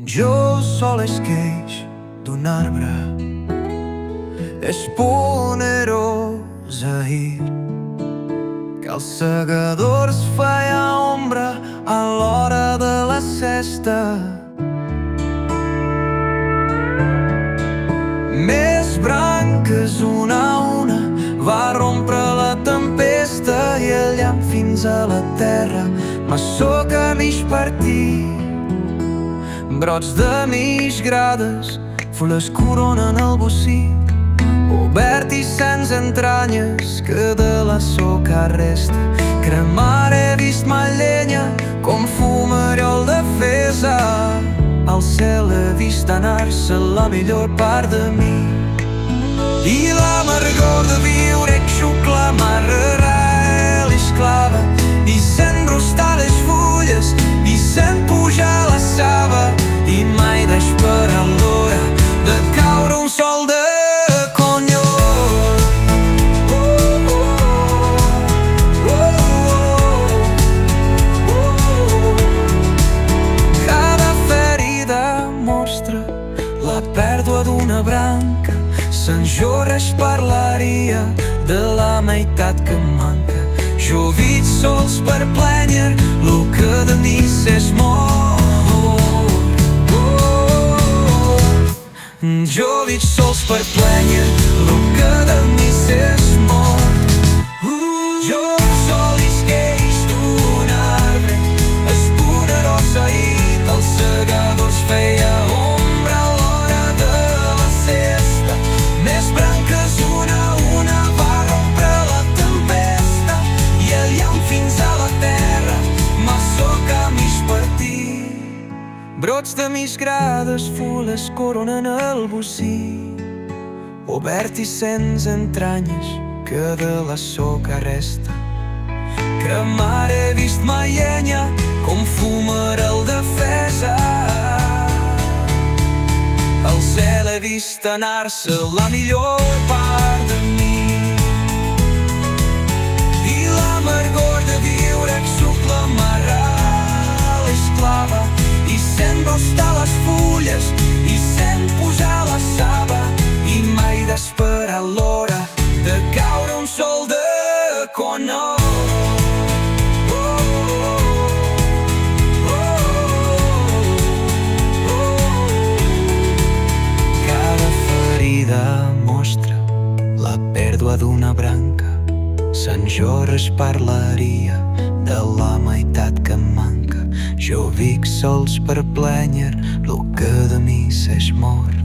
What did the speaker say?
Jo sol esqueix d'un arbre esponerós ahir, que els segadors feia ombra a l'hora de la sesta. Més branques una a una va rompre la tempesta i el llamp fins a la terra maçó que m'ix partir. Brots de mig grades, fulles coronen el bocí, obert i sense entranyes que de la soca resta. Cremar he vist mai llenya com fumarol de fesa, al cel he vist anar-se la millor part de mi. I l'amargor de viure que xucla marrarà l'esclava i sent rostar les fulles i sent pujar la saba i mai d'esperar l'hora de caure un sol de conyó. Cada ferida mostra la pèrdua d'una branca, s'enjorres parlaria de la meitat que em manca. Jo vig sols per plènyer lo que de mi s'esmor. Jo vig sols per plènyer lo que de mi s'esmor. Jo sol esqueix d'un arbre esponerós ahir, dels segadors feia ombra a l'hora de la sesta. Més branques una a una va rompre la tempesta i el llamp fins a la terra maçó que m'ix partir. Brots de mig grades, fulles coronen el bocí, obert i sense entranyes que de la soca resta. Cremar he vist mai llenya com fumarol de fesa, al cel he vist anar-se la millor part de mi. I l'amargor de viure que xucla marrà l'esclava i sent rostar les fulles i sent pujar la saba i mai d'esperar l'hora de caure un sol de conyó. Cada ferida mostra la pèrdua d'una branca, s'enjorres parlaria de la meitat que em manca. Jo vic sols per plènyer lo que de mi s'esmor.